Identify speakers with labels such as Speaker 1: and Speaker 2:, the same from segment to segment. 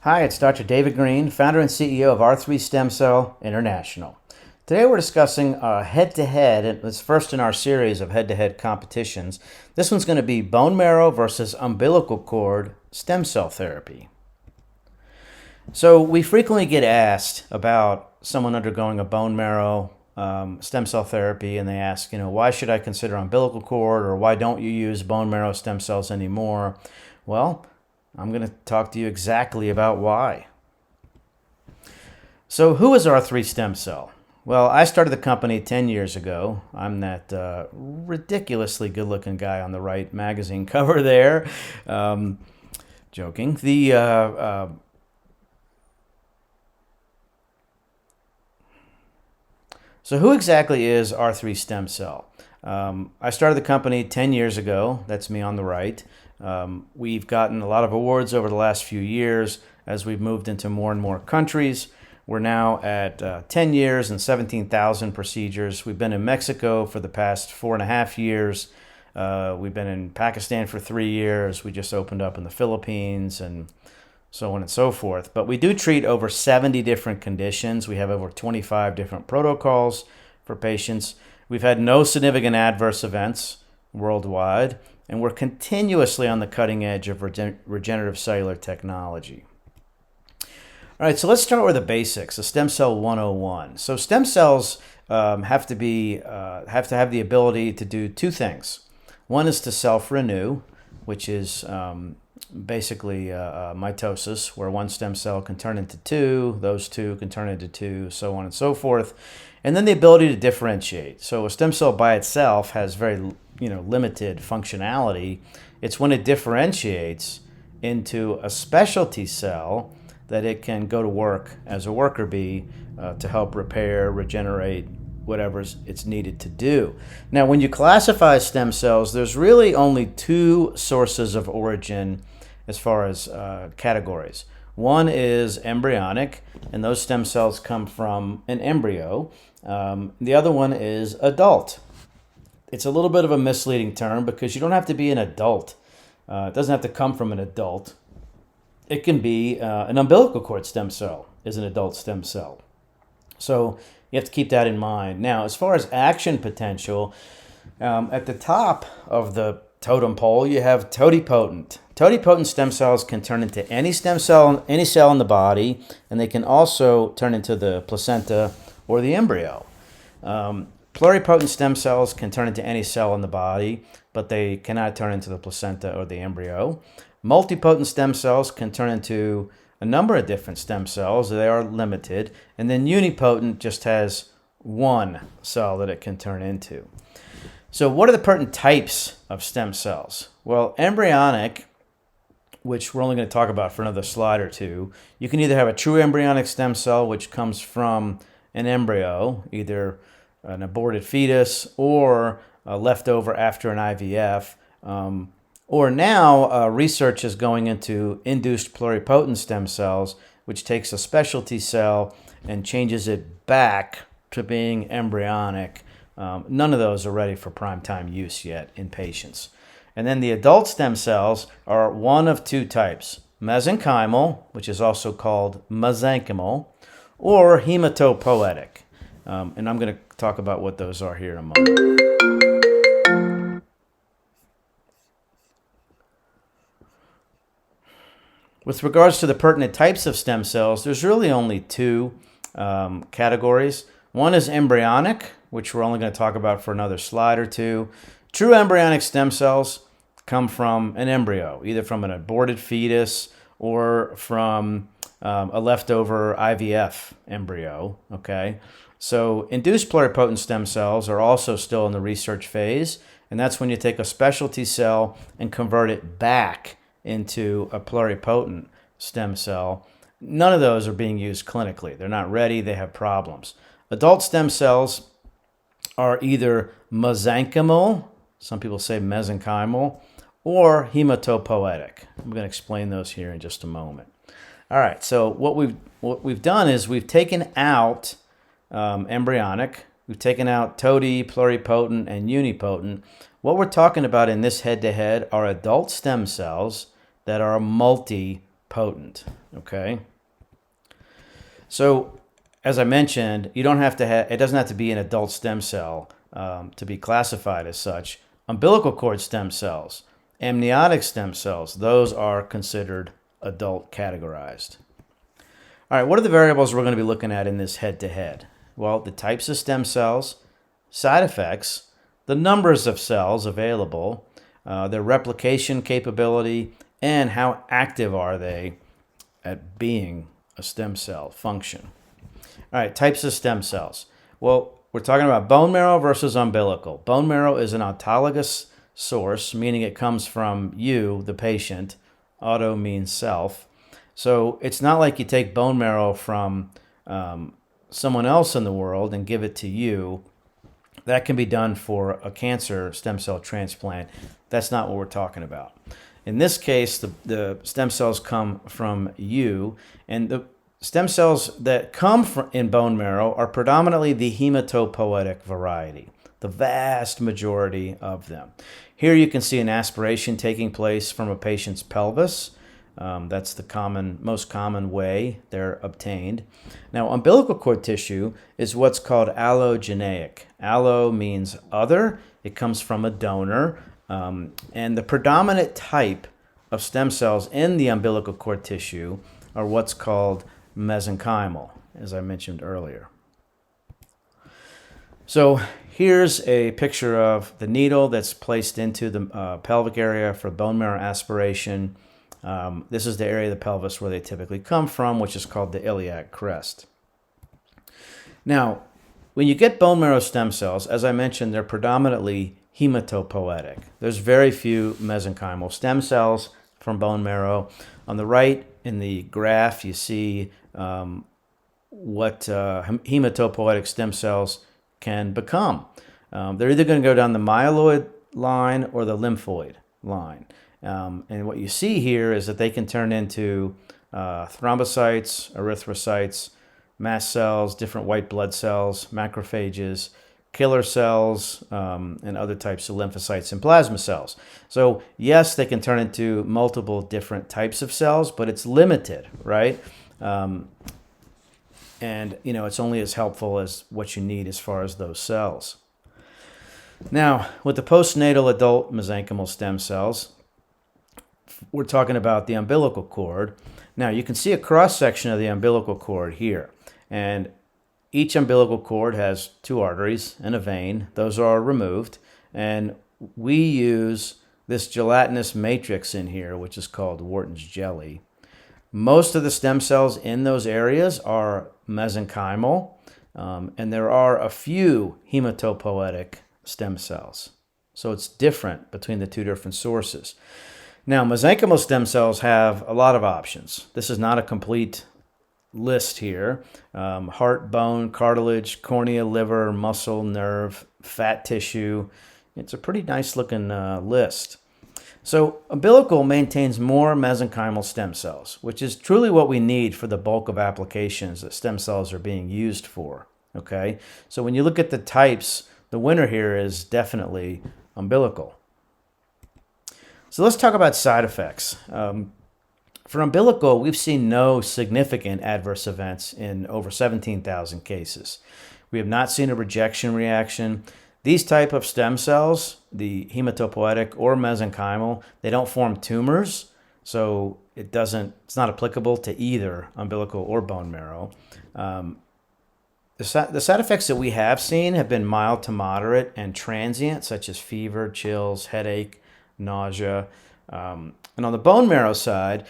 Speaker 1: Hi, it's Dr. David Greene, founder and CEO of R3 Stem Cell International. Today we're discussing head-to-head, and it's first in our series of head-to-head competitions. This one's going to be bone marrow versus umbilical cord stem cell therapy. So we frequently get asked about someone undergoing a bone marrow stem cell therapy, and they ask, why should I consider umbilical cord, or why don't you use bone marrow stem cells anymore? Well, I'm going to talk to you exactly about why. So who is R3 Stem Cell? Well, I started the company 10 years ago. I'm that ridiculously good-looking guy on the right magazine cover there. Joking. So who exactly is R3 Stem Cell? I started the company 10 years ago. That's me on the right. We've gotten a lot of awards over the last few years as we've moved into more and more countries. We're now at 10 years and 17,000 procedures. We've been in Mexico for the past 4.5 years. We've been in Pakistan for 3 years. We just opened up in the Philippines and so on and so forth. But we do treat over 70 different conditions. We have over 25 different protocols for patients. We've had no significant adverse events worldwide, and we're continuously on the cutting edge of regenerative cellular technology. All right, so let's start with the basics, the stem cell 101. So stem cells have to have the ability to do two things. One is to self-renew, which is basically mitosis, where one stem cell can turn into two, those two can turn into two, so on and so forth. And then the ability to differentiate. So a stem cell by itself has very limited functionality. It's when it differentiates into a specialty cell that it can go to work as a worker bee to help repair, regenerate, whatever it's needed to do. Now, when you classify stem cells, there's really only two sources of origin as far as categories. One is embryonic, and those stem cells come from an embryo. The other one is adult. It's a little bit of a misleading term because you don't have to be an adult. It doesn't have to come from an adult. It can be an umbilical cord stem cell is an adult stem cell. So you have to keep that in mind. Now, as far as action potential, at the top of the totem pole, you have totipotent. Totipotent stem cells can turn into any stem cell, any cell in the body, and they can also turn into the placenta or the embryo. Pluripotent stem cells can turn into any cell in the body, but they cannot turn into the placenta or the embryo. Multipotent stem cells can turn into a number of different stem cells. They are limited. And then unipotent just has one cell that it can turn into. So what are the pertinent types of stem cells? Well, embryonic, which we're only going to talk about for another slide or two, you can either have a true embryonic stem cell, which comes from an embryo, either an aborted fetus or leftover after an IVF. Or now research is going into induced pluripotent stem cells, which takes a specialty cell and changes it back to being embryonic. None of those are ready for prime time use yet in patients. And then the adult stem cells are one of two types: mesenchymal, which is also called mesenchymal, or hematopoietic. And I'm going to talk about what those are here in a moment. With regards to the pertinent types of stem cells, there's really only two categories. One is embryonic, which we're only going to talk about for another slide or two. True embryonic stem cells come from an embryo, either from an aborted fetus or from a leftover IVF embryo. Okay, so induced pluripotent stem cells are also still in the research phase, and that's when you take a specialty cell and convert it back into a pluripotent stem cell. None of those are being used clinically. They're not ready. They have problems. Adult stem cells are either mesenchymal, some people say mesenchymal, or hematopoietic. I'm going to explain those here in just a moment. All right, so what we've done is we've taken out embryonic, we've taken out toti, pluripotent, and unipotent. What we're talking about in this head-to-head are adult stem cells that are multi potent, okay? So, as I mentioned, you don't have to have, it doesn't have to be an adult stem cell to be classified as such. Umbilical cord stem cells, amniotic stem cells, those are considered adult categorized. All right, what are the variables we're going to be looking at in this head-to-head? Well, the types of stem cells, side effects, the numbers of cells available, their replication capability, and how active are they at being a stem cell function. All right, types of stem cells. Well, we're talking about bone marrow versus umbilical. Bone marrow is an autologous source, meaning it comes from you, the patient. Auto means self. So it's not like you take bone marrow from someone else in the world and give it to you. That can be done for a cancer stem cell transplant. That's not what we're talking about. In this case, the stem cells come from you, and the stem cells that come from in bone marrow are predominantly the hematopoietic variety, the vast majority of them. Here you can see an aspiration taking place from a patient's pelvis. That's the most common way they're obtained. Now, umbilical cord tissue is what's called allogeneic. Allo means other. It comes from a donor. And the predominant type of stem cells in the umbilical cord tissue are what's called mesenchymal, as I mentioned earlier. So here's a picture of the needle that's placed into the pelvic area for bone marrow aspiration. This is the area of the pelvis where they typically come from, which is called the iliac crest. Now, when you get bone marrow stem cells, as I mentioned, they're predominantly hematopoietic. There's very few mesenchymal stem cells from bone marrow. On the right in the graph, you see what hematopoietic stem cells can become. They're either going to go down the myeloid line or the lymphoid line. And what you see here is that they can turn into thrombocytes, erythrocytes, mast cells, different white blood cells, macrophages, killer cells, and other types of lymphocytes and plasma cells. So yes, they can turn into multiple different types of cells, but it's limited, right? And it's only as helpful as what you need as far as those cells. Now, with the postnatal adult mesenchymal stem cells, we're talking about the umbilical cord. Now, you can see a cross-section of the umbilical cord here. And each umbilical cord has two arteries and a vein. Those are removed. And we use this gelatinous matrix in here, which is called Wharton's jelly. Most of the stem cells in those areas are mesenchymal, and there are a few hematopoietic stem cells. So it's different between the two different sources. Now, mesenchymal stem cells have a lot of options. This is not a complete list here. Heart, bone, cartilage, cornea, liver, muscle, nerve, fat tissue. It's a pretty nice looking list. So umbilical maintains more mesenchymal stem cells, which is truly what we need for the bulk of applications that stem cells are being used for. Okay, so when you look at the types, the winner here is definitely umbilical. So let's talk about side effects. For umbilical, we've seen no significant adverse events in over 17,000 cases. We have not seen a rejection reaction. These type of stem cells, the hematopoietic or mesenchymal, they don't form tumors, so it's not applicable to either umbilical or bone marrow. The side effects that we have seen have been mild to moderate and transient, such as fever, chills, headache, nausea. And on the bone marrow side,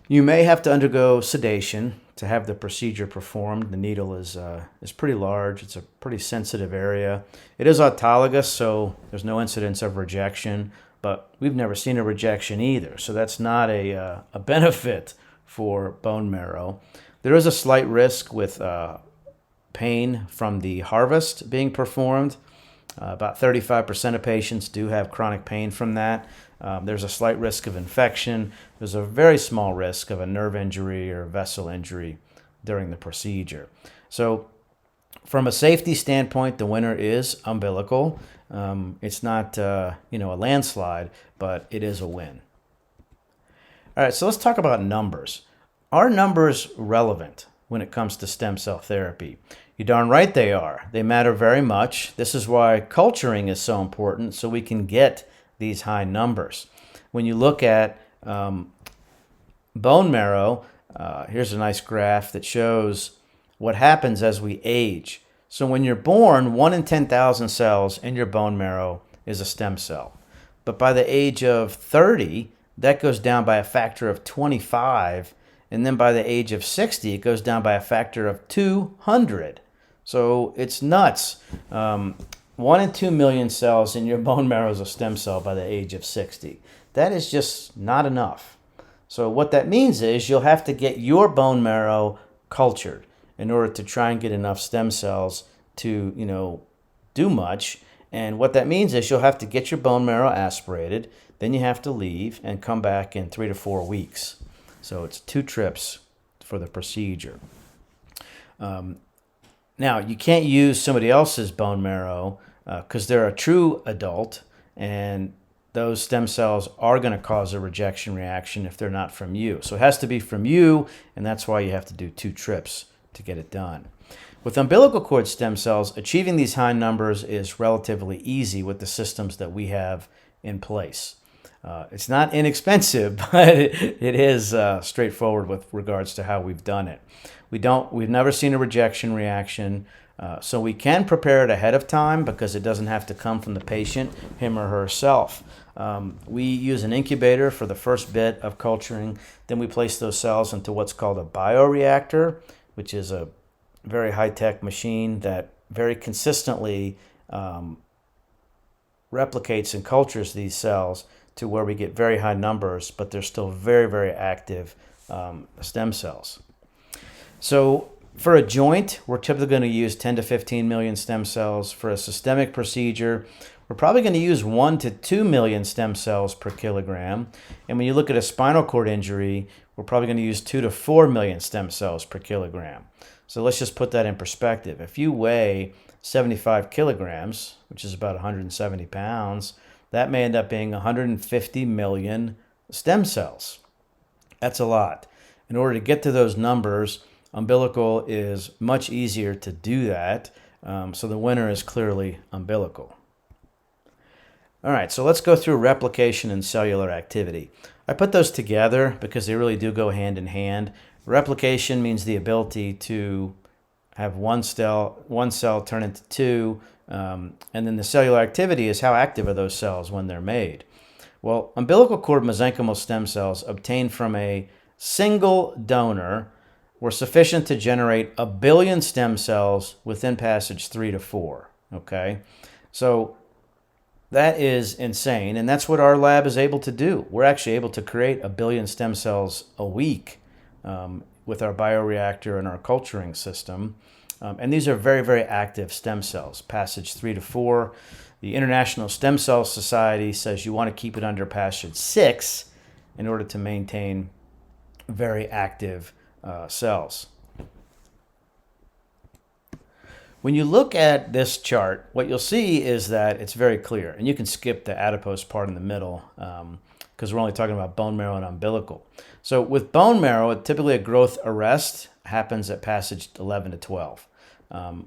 Speaker 1: you may have to undergo sedation to have the procedure performed. The needle is pretty large. It's a pretty sensitive area. It is autologous, so there's no incidence of rejection, but we've never seen a rejection either. So that's not a benefit for bone marrow. There is a slight risk with pain from the harvest being performed. About 35% of patients do have chronic pain from that. There's a slight risk of infection. There's a very small risk of a nerve injury or vessel injury during the procedure. So from a safety standpoint, the winner is umbilical. It's not a landslide, but it is a win. All right, so let's talk about numbers. Are numbers relevant when it comes to stem cell therapy? You're darn right they are. They matter very much. This is why culturing is so important, so we can get these high numbers. When you look at bone marrow, here's a nice graph that shows what happens as we age. So when you're born, 1 in 10,000 cells in your bone marrow is a stem cell. But by the age of 30, that goes down by a factor of 25. And then by the age of 60, it goes down by a factor of 200. So it's nuts. 1 in 2 million cells in your bone marrow is a stem cell by the age of 60. That is just not enough. So what that means is you'll have to get your bone marrow cultured in order to try and get enough stem cells to, do much. And what that means is you'll have to get your bone marrow aspirated, then you have to leave and come back in 3 to 4 weeks. So it's 2 trips for the procedure. Now, you can't use somebody else's bone marrow because they're a true adult, and those stem cells are going to cause a rejection reaction if they're not from you. So it has to be from you, and that's why you have to do 2 trips to get it done. With umbilical cord stem cells, achieving these high numbers is relatively easy with the systems that we have in place. It's not inexpensive, but it is straightforward with regards to how we've done it. We've never seen a rejection reaction, so we can prepare it ahead of time because it doesn't have to come from the patient, him or herself. We use an incubator for the first bit of culturing. Then we place those cells into what's called a bioreactor, which is a very high-tech machine that very consistently replicates and cultures these cells to where we get very high numbers, but they're still very, very active stem cells. So for a joint, we're typically going to use 10 to 15 million stem cells. For a systemic procedure, we're probably going to use 1 to 2 million stem cells per kilogram. And when you look at a spinal cord injury, we're probably going to use 2 to 4 million stem cells per kilogram. So let's just put that in perspective. If you weigh 75 kilograms, which is about 170 pounds, that may end up being 150 million stem cells. That's a lot. In order to get to those numbers, umbilical is much easier to do that. So the winner is clearly umbilical. All right, so let's go through replication and cellular activity. I put those together because they really do go hand in hand. Replication means the ability to have one cell turn into 2, and then the cellular activity is how active are those cells when they're made. Well, umbilical cord mesenchymal stem cells obtained from a single donor were sufficient to generate 1 billion stem cells within passage 3 to 4. Okay, so that is insane, and that's what our lab is able to do. We're actually able to create 1 billion stem cells a week with our bioreactor and our culturing system. And these are very, very active stem cells, passage 3 to 4. The International Stem Cell Society says you want to keep it under passage 6 in order to maintain very active cells. When you look at this chart, what you'll see is that it's very clear. And you can skip the adipose part in the middle because we're only talking about bone marrow and umbilical. So with bone marrow, typically a growth arrest happens at passage 11 to 12.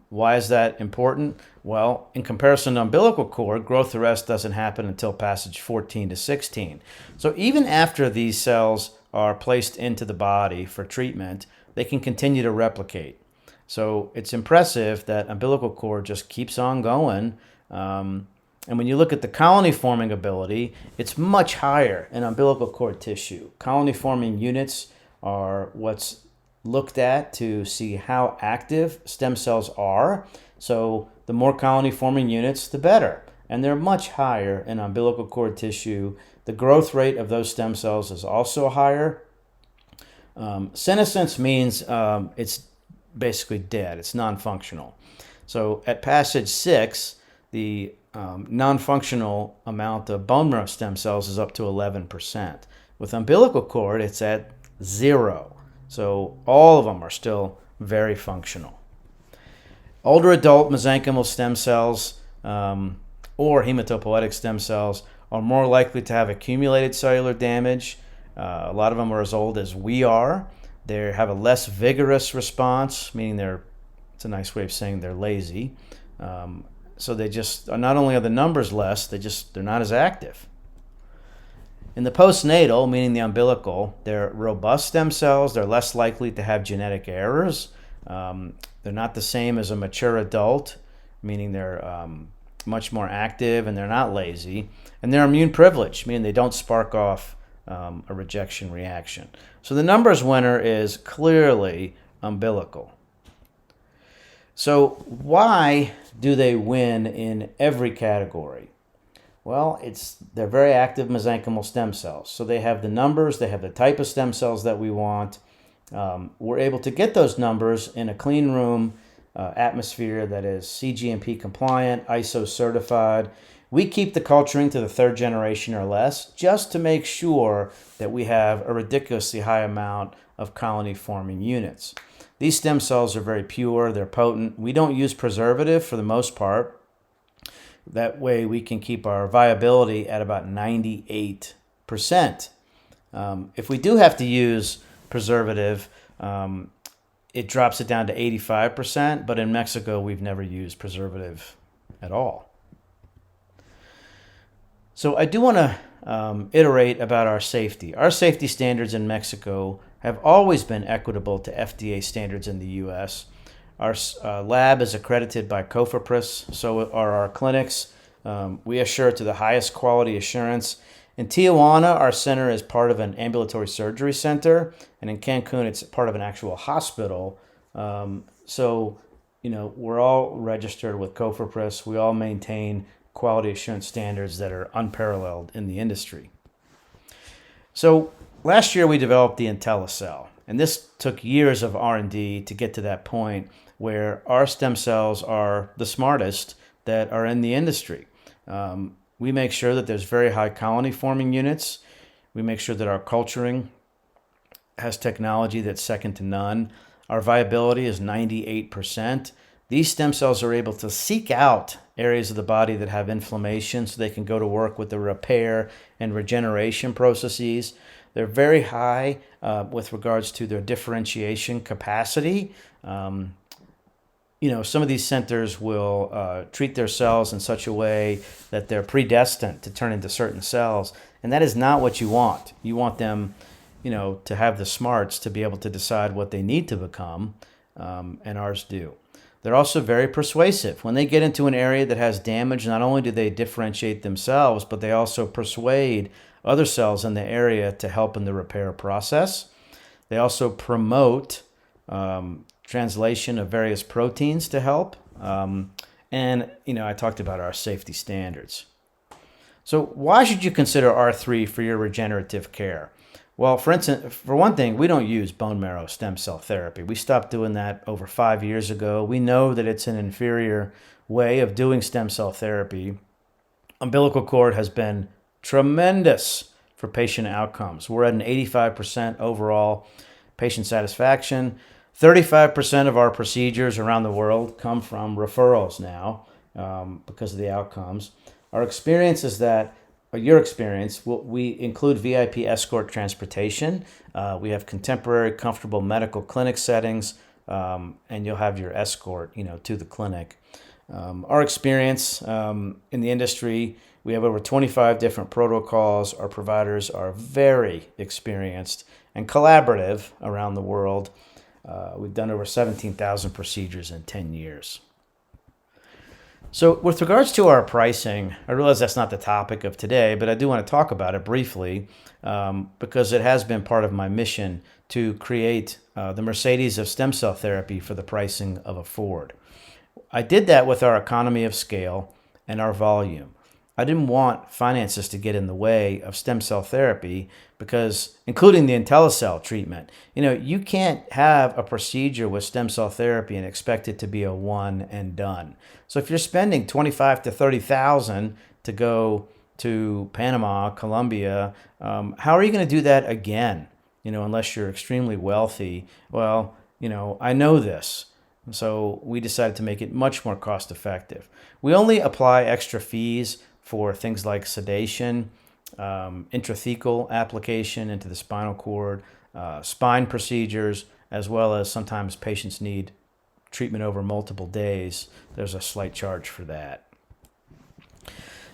Speaker 1: Why is that important? Well, in comparison to umbilical cord, growth arrest doesn't happen until passage 14 to 16. So even after these cells are placed into the body for treatment, they can continue to replicate. So it's impressive that umbilical cord just keeps on going. And when you look at the colony forming ability, it's much higher in umbilical cord tissue. Colony forming units are what's looked at to see how active stem cells are. So the more colony forming units, the better. And they're much higher in umbilical cord tissue. The growth rate of those stem cells is also higher. Senescence means it's basically dead. It's non-functional. So at passage 6, the non-functional amount of bone marrow stem cells is up to 11%. With umbilical cord, it's at 0. So all of them are still very functional. Older adult mesenchymal stem cells or hematopoietic stem cells are more likely to have accumulated cellular damage, A lot of them are as old as we are. They have a less vigorous response, meaning it's a nice way of saying they're lazy. So they just, not only are the numbers less, they're not as active. In the postnatal, meaning the umbilical, they're robust stem cells. They're less likely to have genetic errors. They're not the same as a mature adult, meaning they're much more active and they're not lazy. And they're immune privileged, meaning they don't spark off a rejection reaction. So the numbers winner is clearly umbilical. So why do they win in every category? Well, they're very active mesenchymal stem cells. So they have the numbers, they have the type of stem cells that we want. We're able to get those numbers in a clean room atmosphere that is cGMP compliant, ISO certified. We keep the culturing to the 3rd generation or less just to make sure that we have a ridiculously high amount of colony forming units. These stem cells are very pure, they're potent. We don't use preservative for the most part. That way we can keep our viability at about 98%. If we do have to use preservative, it drops it down to 85%, but in Mexico we've never used preservative at all. So I do want to iterate about our safety. Our safety standards in Mexico have always been equitable to FDA standards in the U.S. Our lab is accredited by COFEPRIS, so are our clinics. We assure to the highest quality assurance. In Tijuana, our center is part of an ambulatory surgery center, and in Cancun, it's part of an actual hospital. So, we're all registered with COFEPRIS. We all maintain quality assurance standards that are unparalleled in the industry. So last year, we developed the IntelliCell, and this took years of R&D to get to that point where our stem cells are the smartest that are in the industry. We make sure that there's very high colony forming units. We make sure that our culturing has technology that's second to none. Our viability is 98%. These stem cells are able to seek out areas of the body that have inflammation so they can go to work with the repair and regeneration processes. They're very high with regards to their differentiation capacity. Some of these centers will treat their cells in such a way that they're predestined to turn into certain cells, and that is not what you want. You want them, to have the smarts to be able to decide what they need to become, and ours do. They're also very persuasive. When they get into an area that has damage, not only do they differentiate themselves, but they also persuade other cells in the area to help in the repair process. They also promote translation of various proteins to help. And I talked about our safety standards. So why should you consider R3 for your regenerative care? Well, for instance, for one thing, we don't use bone marrow stem cell therapy. We stopped doing that over 5 years ago. We know that it's an inferior way of doing stem cell therapy. Umbilical cord has been tremendous for patient outcomes. We're at an 85% overall patient satisfaction. 35% of our procedures around the world come from referrals now because of the outcomes. Our experience is that, your experience, we include VIP escort transportation. We have contemporary, comfortable medical clinic settings, and you'll have your escort, to the clinic. Our experience in the industry, we have over 25 different protocols. Our providers are very experienced and collaborative around the world. We've done over 17,000 procedures in 10 years. So with regards to our pricing, I realize that's not the topic of today, but I do want to talk about it briefly because it has been part of my mission to create the Mercedes of stem cell therapy for the pricing of a Ford. I did that with our economy of scale and our volume. I didn't want finances to get in the way of stem cell therapy because, including the IntelliCell treatment, you can't have a procedure with stem cell therapy and expect it to be a one and done. So if you're spending $25,000 to $30,000 to go to Panama, Colombia, how are you going to do that again? Unless you're extremely wealthy. Well, I know this. So we decided to make it much more cost effective. We only apply extra fees for things like sedation, intrathecal application into the spinal cord, spine procedures, as well as sometimes patients need treatment over multiple days. There's a slight charge for that.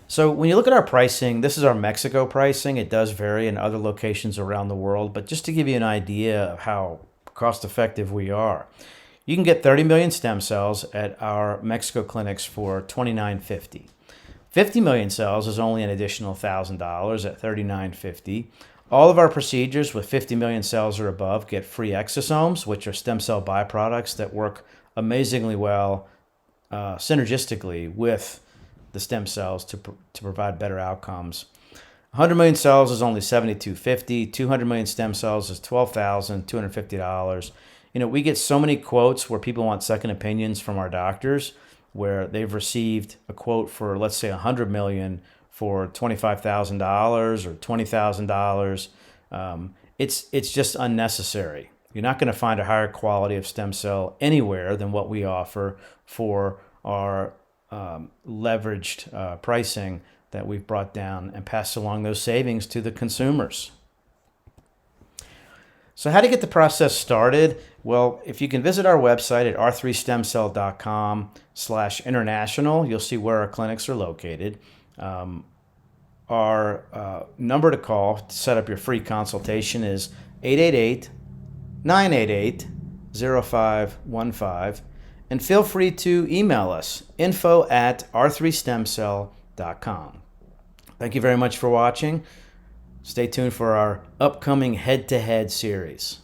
Speaker 1: So when you look at our pricing, this is our Mexico pricing. It does vary in other locations around the world, but just to give you an idea of how cost effective we are, you can get 30 million stem cells at our Mexico clinics for $29.50. 50 million cells is only an additional $1,000 at $39.50. All of our procedures with 50 million cells or above get free exosomes, which are stem cell byproducts that work amazingly well synergistically with the stem cells to provide better outcomes. 100 million cells is only $72.50. 200 million stem cells is $12,250. We get so many quotes where people want second opinions from our doctors, where they've received a quote for, let's say, 100 million for $25,000 or $20,000. It's just unnecessary. You're not going to find a higher quality of stem cell anywhere than what we offer for our leveraged pricing that we've brought down and passed along those savings to the consumers. So how to get the process started? Well, if you can visit our website at r3stemcell.com/international, you'll see where our clinics are located. Our number to call to set up your free consultation is 888-988-0515. And feel free to email us, info@r3stemcell.com. Thank you very much for watching. Stay tuned for our upcoming head-to-head series.